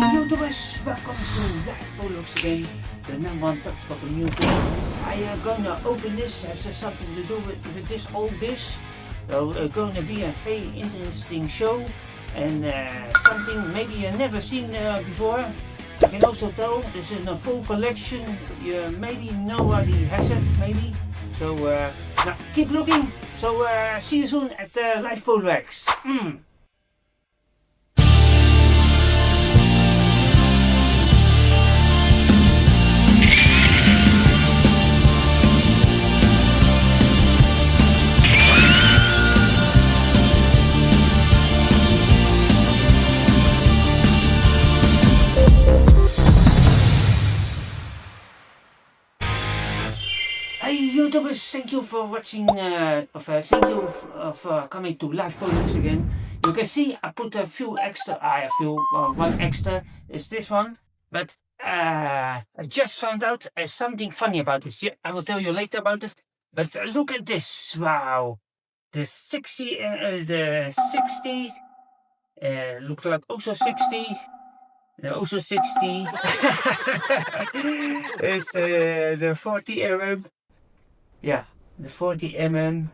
YouTubers, welcome to Live Polarex again, the number one telescope in YouTube. I am gonna open this, has something to do with this old dish. So gonna be a very interesting show and something maybe you've never seen before. I can also tell this is a full collection, maybe nobody has it, maybe. So now keep looking, so see you soon at Live Polarex. Hey YouTubers, thank you for watching, thank you for coming to Live Polarex again. You can see I put a few extra, one extra is this one, but I just found out something funny about this. Yeah, I will tell you later about it, but look at this, wow, the 60, looks like also 60. Also 60 is the 40 mm. Yeah, the 40 mm,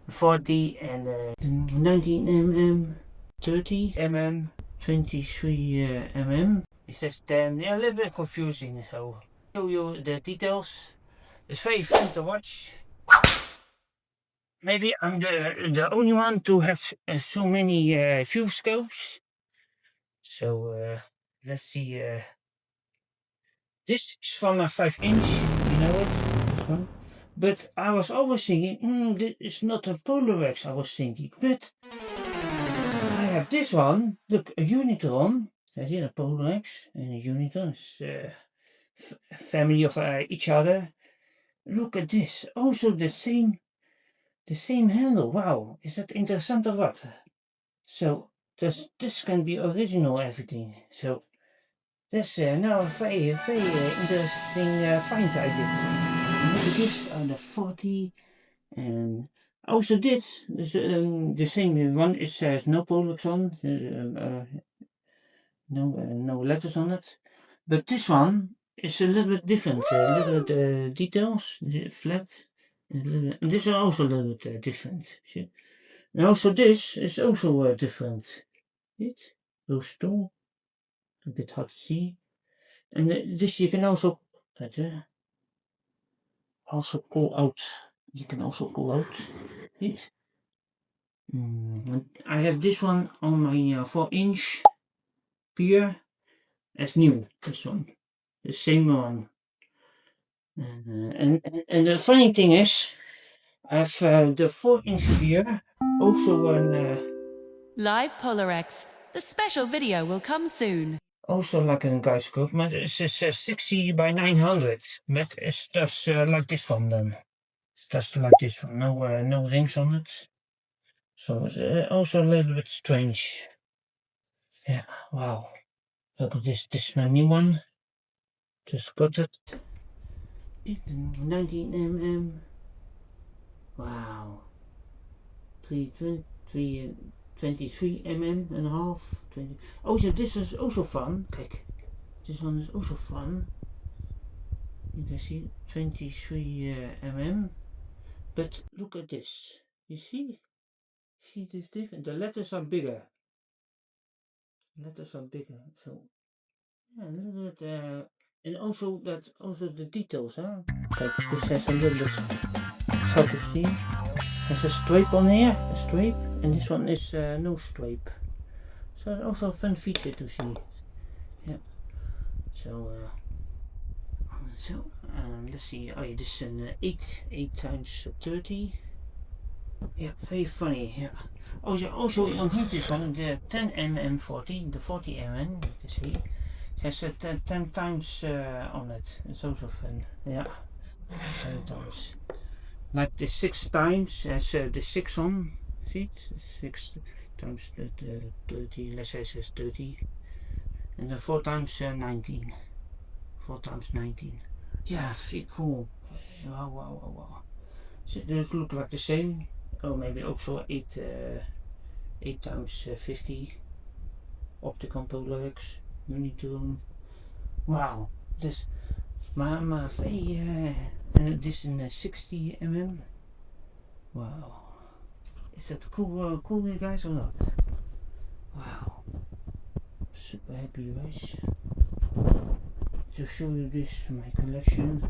40 and 19 mm, 30 mm, 23 mm. It says 10, yeah, a little bit confusing, so show you the details. It's very fun to watch. Maybe I'm the only one to have so many view scopes. So let's see. This is from a 5-inch, you know it, this one. But I was always thinking, this is not a Polarex, I was thinking. But I have this one, look, a Unitron. There's here a Polarex and a Unitron. It's a family of each other. Look at this, also the same handle. Wow, is that interesting or what? So this can be original everything. So that's now a very interesting find I did. Look at this on the 40, and also this the same one is no Polarex on, no letters on it, but this one is a little bit different, a little bit details, flat, and this is also a little bit different. See? And also this is also different. Those two, a bit hard to see, and this you can also pull out. You can also pull out it. I have this one on my 4-inch pier as new. This one, the same one. And the funny thing is, I have the 4-inch pier also on Live Polarex. The special video will come soon. Also like a guide scope, but it's 60 by 900. But it's just like this one then. It's just like this one, no rings on it. So it's also a little bit strange. Yeah, wow. Look at this is my new one. Just got it. 19 mm. Wow. 23 mm and a half. 20. Oh yeah, this is also fun. Kijk, this one is also fun. You can see 23 mm. But look at this. You see? See this different? The letters are bigger. So yeah, a little bit. And also the details, huh? Kijk, this has a little bit, it's hard to see. Has a stripe on here, a stripe, and this one is no stripe. So it's also a fun feature to see. Yeah. So let's see. Oh yeah, this is an 8 times 30. Yeah, very funny. Yeah. Also on here this one, the 10 mm 40, the 40 mm. You can see. It has 10 times on it. It's also fun. Yeah. 10 times. Like the 6 times has the 6 on. See it? 6 times the 30. Let's say it says 30. And the 4 times 19. 4 times 19. Yeah, very cool. Wow. So those look like the same. Oh, maybe also 8 times 50 optical Polarex. Unitron. Wow, this my this in 60 mm. Wow, is that cool? Cool, you guys, or not? Wow, super happy, guys, to show you this my collection.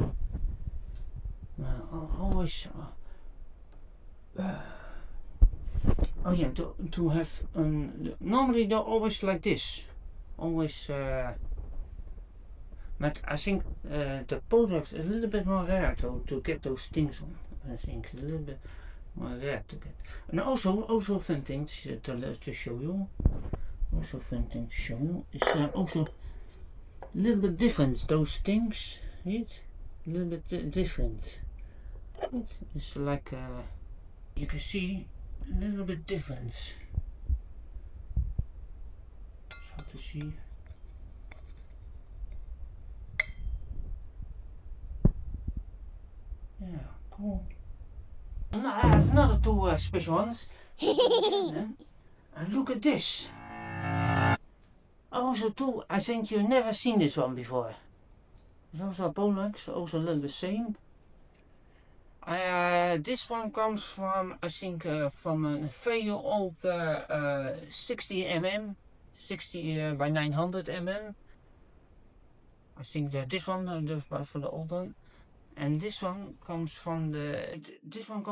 Always. Oh yeah, to have normally they're always like this, always. But I think the Polarex is a little bit more rare to get those things on. I think a little bit more rare to get. And also fun thing to show you. Also fun thing to show you is also a little bit different. Those things, right? A little bit different. It's like you can see a little bit different. It's hard to see. Yeah, cool. And I have another two special ones. And look at this. Also too, I think you've never seen this one before. It's also a Polarex, also a little the same. This one comes from, I think, from a very old 60 mm, 60 by 900 mm. I think that this one, for the old one. And this one comes from the. This one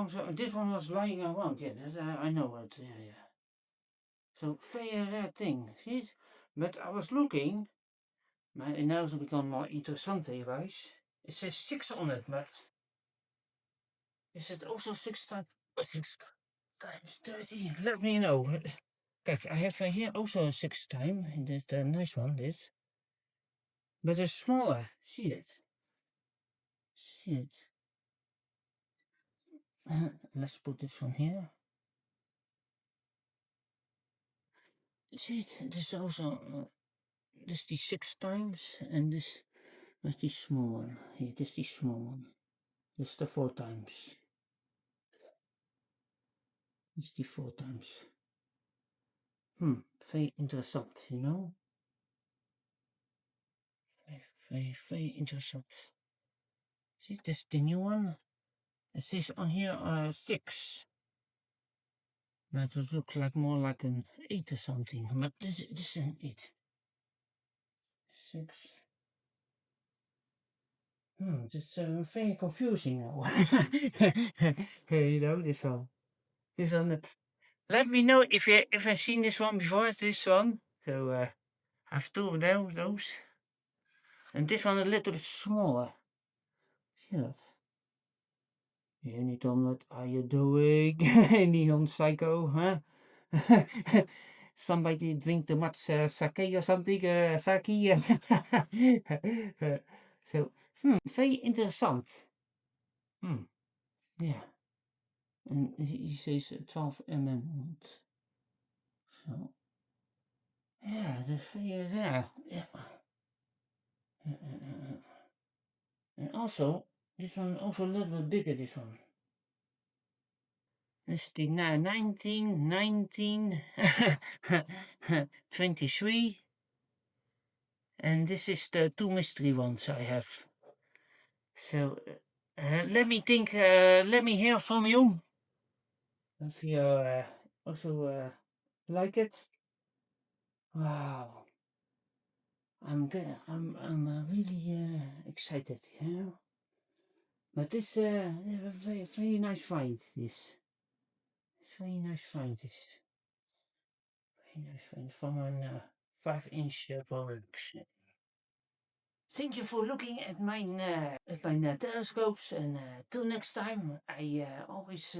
was lying around. Yeah, that, I know it. Yeah. So very rare thing, see it? But I was looking, maar now it's become more interessant, guys. It says 6 on it, but is it also 6 times 30? Let me know. Kijk, I have here also a 6 time. This nice one, this. But it's smaller. See it? See it? Let's put this one here. See it? This also this the 6 times, and this was the small one. Here, this the small one. This the 4 times. This the 4 times. Very interessant, you know. Very interessant. See, this the new one. It says on here 6. But it looks like more like an 8 or something. But this is an 8. 6. It's very confusing now. You know, this one. This one. Let me know if I've seen this one before. This one. So I have 2 of those. And this one a little bit smaller. See that? Anytime, what are you doing? Nihon Seiko, huh? Somebody drink too much sake or something, sake. So, very interessant. Yeah. And he says 12 mm. So, yeah, that's very rare. Yeah. And also, this one also a little bit bigger, this one. This is the 23. And this is the 2 mystery ones I have. So, let me think, let me hear from you. If you also like it. Wow. I'm really excited, you know. But this very nice find. This very nice find. This very nice find from a 5-inch Polarex. Thank you for looking at my telescopes, and till next time. I always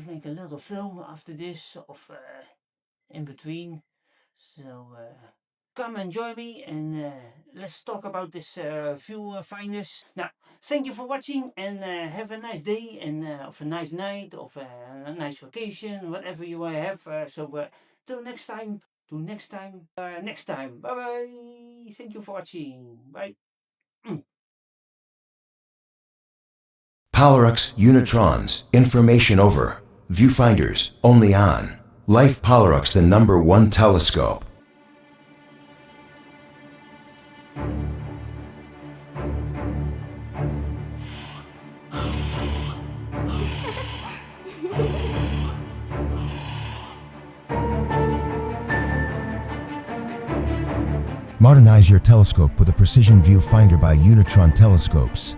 make a little film after this of in between. So come and join me, and let's talk about this viewfinders. Now, thank you for watching, and have a nice day, and of a nice night, of a nice vacation, whatever you have. So till next time. To next time. Next time. Bye bye. Thank you for watching. Bye. Polarex Unitrons. Information over. Viewfinders. Only on. Life Polarex, the #1 telescope. Modernize your telescope with a precision viewfinder by Unitron telescopes.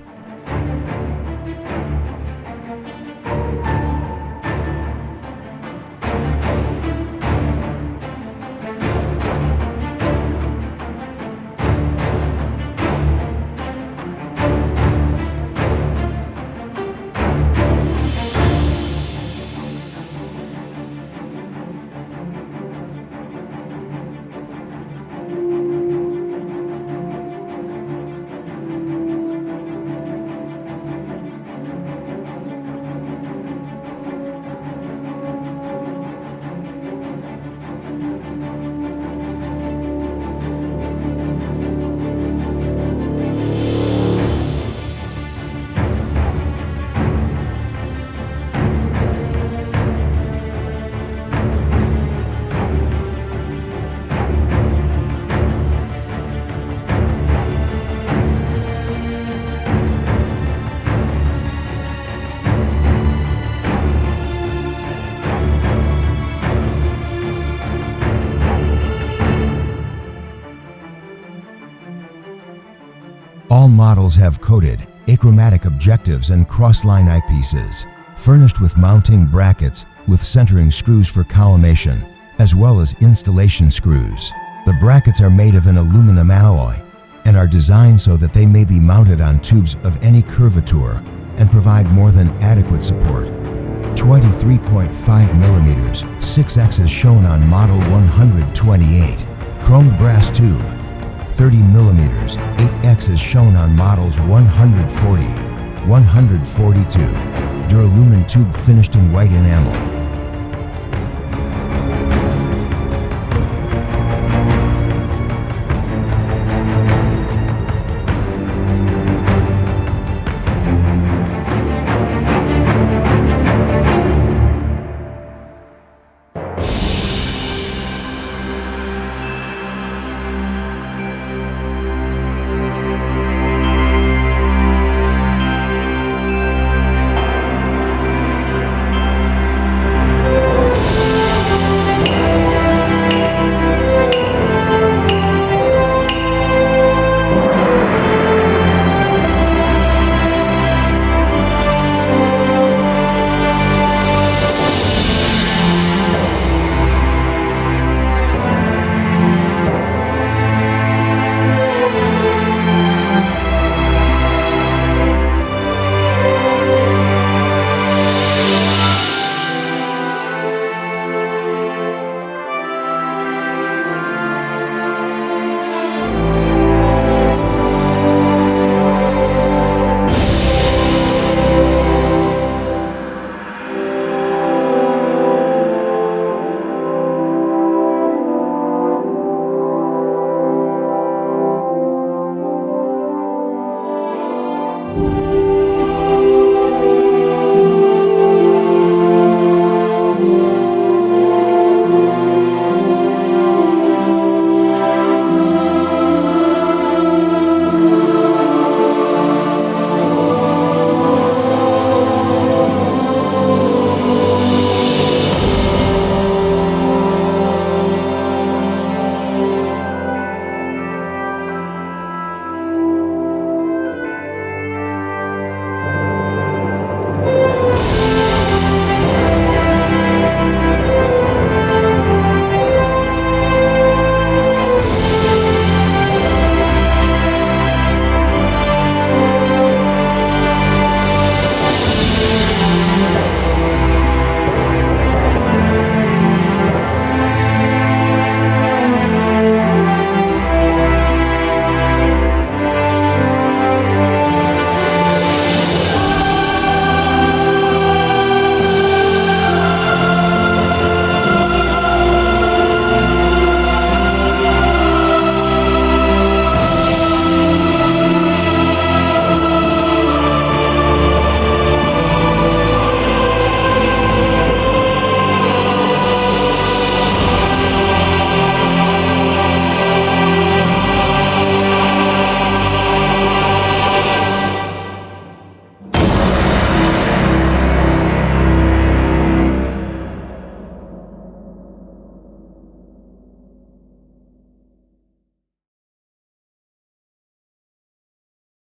All models have coated, achromatic objectives and cross-line eyepieces, furnished with mounting brackets with centering screws for collimation, as well as installation screws. The brackets are made of an aluminum alloy and are designed so that they may be mounted on tubes of any curvature and provide more than adequate support. 23.5 millimeters, 6X is shown on model 128, chromed brass tube. 30 millimeters, 8X is shown on models 140, 142, duralumin tube finished in white enamel.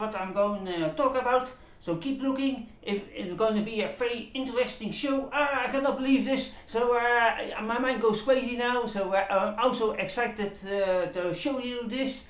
what I'm going to talk about. So keep looking. It's going to be a very interesting show. I cannot believe this. So my mind goes crazy now. So I'm also excited to show you this.